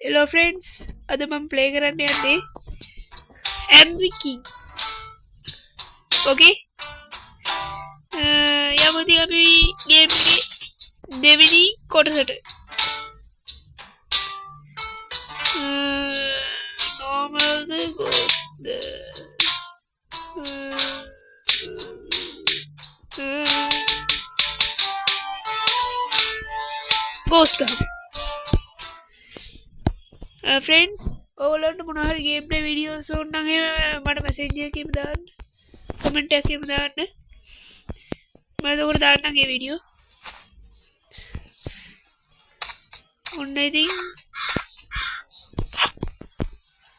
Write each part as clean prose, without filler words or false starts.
Hello friends, අද මම play කරන්න යන්නේ Amri King. Okay? යමු ඉතින් අපි ගේම් එකේ දෙවෙනි කොටසට. Normal the ghost the ghost ගහමු. Friends, ඔයාලට මොනවා හරි ගේම් ප්ලේ වීඩියෝස් ඕන නම් එහෙම මට මැසේජ් එකකින් දාන්න. කමෙන්ට් එකකින් දාන්න. මම ඒක දාන්නම් ඒ වීඩියෝ. ඔන්න ඉතින්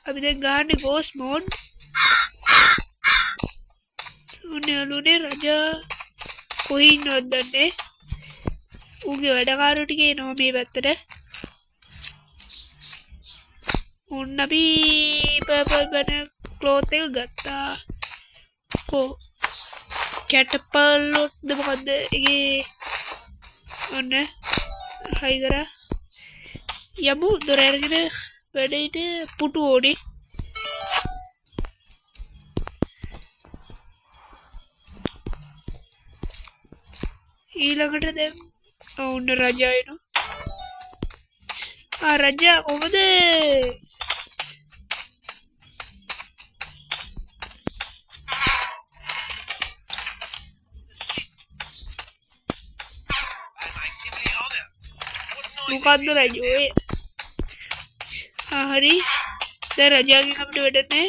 අපි දැන් ගහන්නේ ghost mode. ඔන්න යාළුවනේ රජා කොහේ ඉන්නවද දන්නේ. ඌගේ වැඩකාරයෝ ටික එනවා මේ පැත්තට. ඔන්න අපි පර්පල් බන ක්ලෝත් එක ගත්තා. කො කැටපල්ලොත්ද මොකද්ද ඒකේ ඔන්න හයි කරා. යමු දොර අරගෙන වැඩේට පුටු ඕනේ. ඊළඟට දැන් ඔන්න රජා එනවා. රජා කොහමද? මොකද්ද රජෝ ඒ? හරි. දැන් රජාගෙන් අපිට වැඩ නැහැ.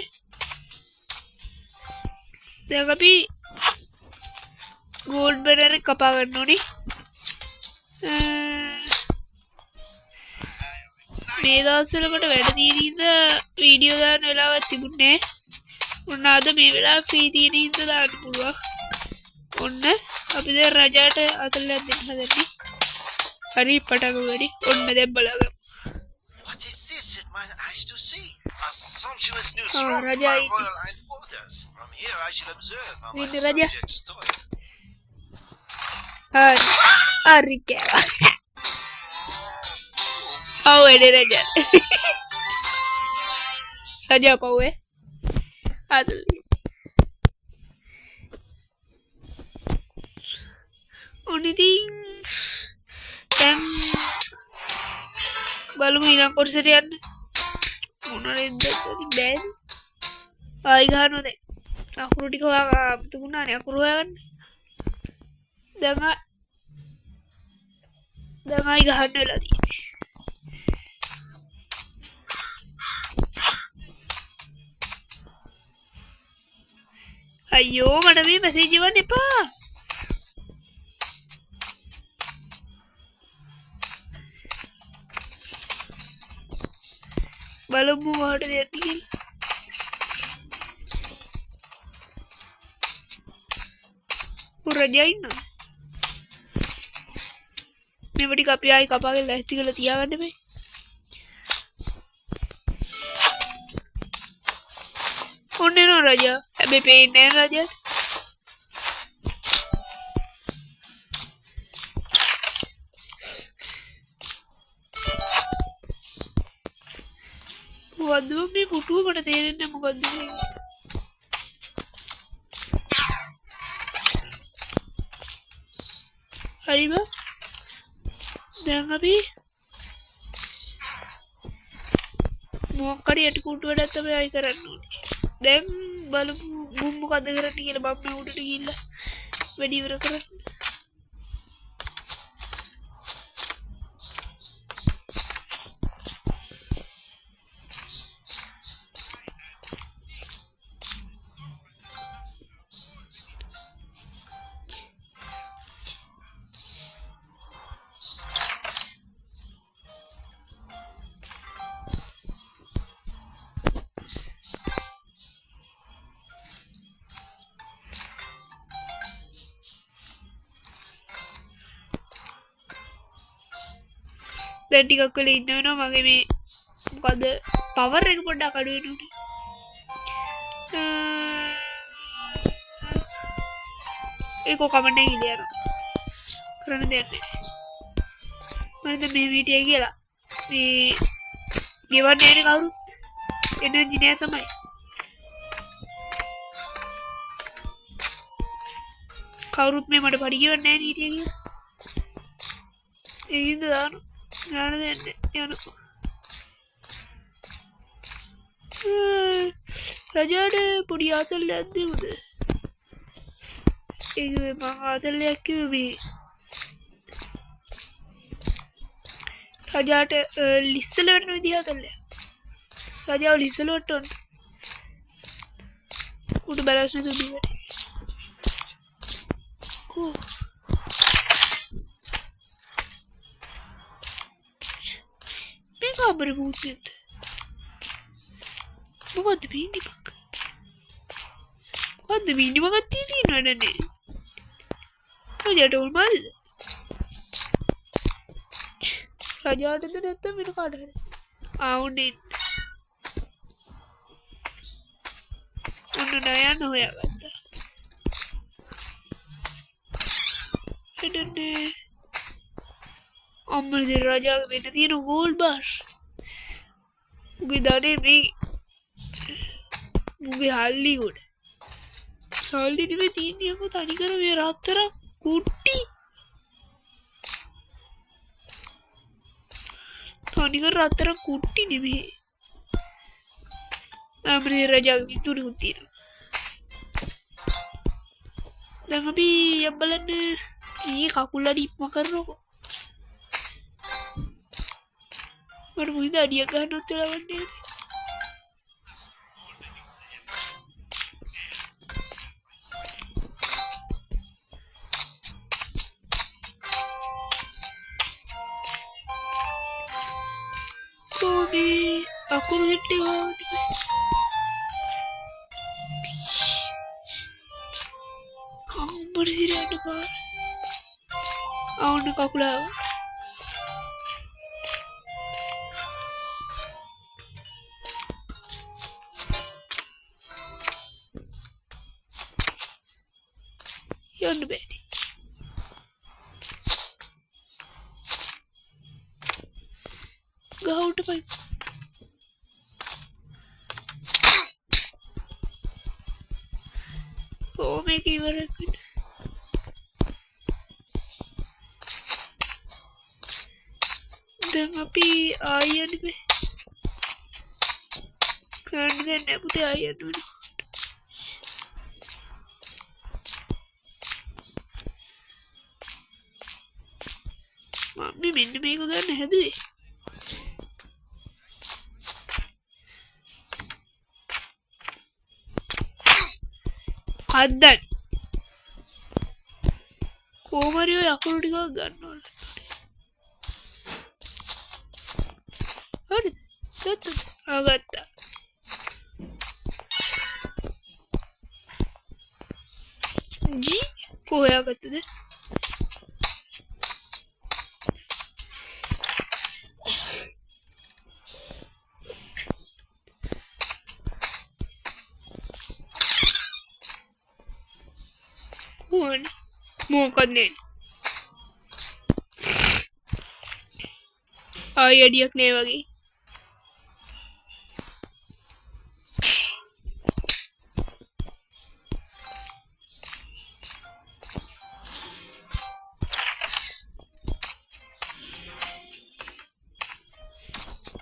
දැන් අපි ගෝල්ඩ් බැනර් එක කපා ගන්න ඕනේ. මේ දවස්වල මට වැඩ තියෙන හින්දා වීඩියෝ දාන්න වෙලාවක් තිබුණේ නැහැ. ඔන්න අද මේ වෙලාව ෆ්‍රී තියෙන හින්දා දාන්න පුළුවන්. ඔන්න අපි දැන් රජාට අතල්ලක් දෙන්න හදන්නේ. හරි පටක වෙඩි. ඔන්න දැන් බලගමු. What is this? It my eyes to see. A sumptuous new throne for Raja our ini. royal headquarters. From here I shall observe how my Ini Raja. subjects toil. Hari kaya. Oh, ini Raja. Raja apa we? Aduh. Oh, ini ting. Dan බලමු ඊළඟ කොටසට යන්න. මොනවද දැන්? ආයි ගහනවා දැන්. අකුරු ටික හොයා තිබුණානේ අකුරු හොයාගන්න. දැන් ආයි ගහන්න වෙලා තියෙන්නේ. අයියෝ මට මේ මැසේජ් එවන්න එපා. බලමු මොකටද යන්නේ කියලා. රජා ඉන්නවා. මේව ටික අපි ආයි කපාගෙන ලැස්ති කරලා තියාගන්න මේ. ඔන්න එනවා රජා. හැබැයි පේන්නේ නැහැ රජා. මොකද්ද මේ පුටුව මට තේරෙන්නේ මොකද්ද මේ? හරිම දැන් අපි මොකක් හරි යටි කුට්ටු වැඩක් තමයි ආයි කරන්න ඕනේ. දැන් බලමු මුම් මොකද්ද කරන්න කියලා. මම උඩට ගිහිල්ලා වැඩි ඉවර කරන්න. දැන් ටිකක් වෙලා ඉන්න වෙනවා. මගේ මේ මොකද පවර් එක පොඩ්ඩක් අඩු වෙනුනේ. ඒක කමෙන්ට් එකේ ඉලියනවා. කරන්න දෙයක් නැහැ. මම දැන් මේ වීඩියෝ කියලා මේ ගෙවන්නේ නැහැ කවුරු එනර්ජි නෑ තමයි කවුරුත් මේ මට පඩි ගෙවන්නේ නැහැ නීතිය කියලා ඒකින්ද දානවා ඥාන දෙන්නේ යනවා රජාට පොඩි ආතල්ලයක් දෙමුද ඒක මං ආතල්ලයක් කිව්වේ මේ රජාට ලිස්සල වෙන විදිහ ආතල්ලයක් රජාව ලිස්සල වට්ටන්න උඩ බැලන්ස් නැතුව බීවට කෝ මේ කාමරේ භූතයෙක්ද මොකද්ද බීනි බක් මොකද්ද බීනි බකක් තියෙනවද නේ රජාට උල්මාදද රජාටද නැත්තම් වෙන කාට හරි ආවුනේ ඔන්න නයන්න හොයාගත්තා හෙඩන්නේ අම්මලේ රජාගේ වෙන්න තියෙන ගෝල් බාර් උගේ දඩේ මේ මුගේ හල්ලි ගොඩ සල්ලි නෙමෙයි තියන්නේ අම්මෝ තනිකර මේ රත්තරන් කුට්ටි තනිකර රත්තරන් කුට්ටි නෙමෙයි අම්මලේ රජාගේ විතුරුකුත් තියෙනවා දැන් අපි යබ්බලන්න මේ කකුල් අඩි ඉක්ම කරනකො මට මොකද අඩියක් ගන්නවත් වෙලා වන්නේ කොහේ අකුරු හිටේ වුණේ අම්මර සිරයට පාර අවුන කකුලාව යන්න බෑනේ ගහවට පයි ඕ මේක ඉවරක් වෙන්න දැන් අපි ආයෙත් මේ කරන්න දෙන්නේ නැහැ පුතේ ආයෙත් උනේ මම්මි මෙන්න මේක ගන්න හැදුවේ කද්දන් කොහමරි ඔය අකුරු ටිකක් ගන්න ඕන හරිද ගත්තා ගත්තා ජී කොහොයා ගත්තද මොකක්ද නේ ආයෙ අඩියක් නෑ වගේ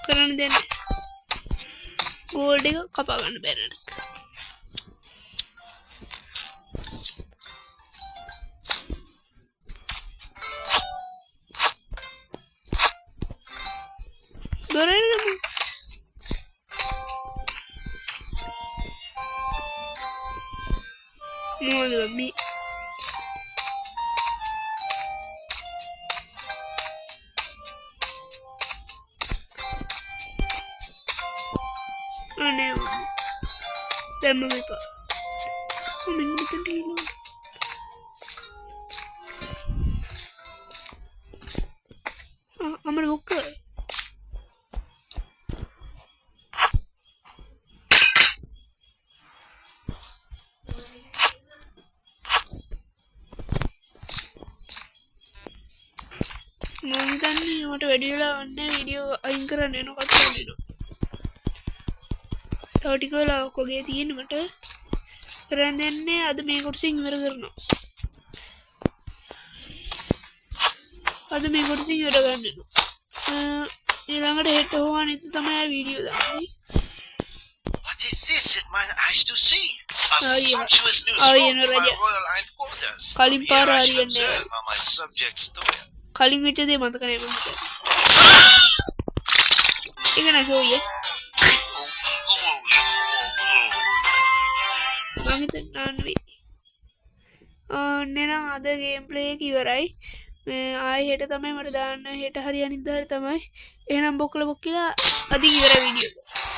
කරන්න දෙන්න ගෝල්ඩ් එක කපා ගන්න බැරි නේද දොරේම මොකද බබි අනේ දැන් මම ඉපා මෙන්න මෙතන තියෙනවා අමර මොකද මම දන්නේ මට වැඩි වෙලා වන්නේ වීඩියෝ අයින් කරන්න එන කතාව නේද තව ටික වෙලාවක් වගේ තියෙන මට කරන්න දෙන්නේ අද මේ කොටසින් ඉවර කරනවා අද මේ කොටසින් ඉවර ගන්න ඊළඟට හෙට හෝ අනිත් තමයි වීඩියෝ දාන්නේ What is this at my eyes to see? A sumptuous new throne to my royal headquarters. කලින් Here පාර I shall හරියන්නේ observe how my subjects toil. කලින් වෙච්ච දේ මතක නැහැ මම ඒක නෑ සෝයිය මම හිතන්නේ නෙවෙයි ඔන්න නම් අද ගේම් ප්ලේ එක ඉවරයි මේ ආයෙ හෙට තමයි මට දාන්න හෙට හරි අනිද්දා හරි තමයි එහෙනම් බොක්කලා අද ඉවරයි වීඩියෝ එක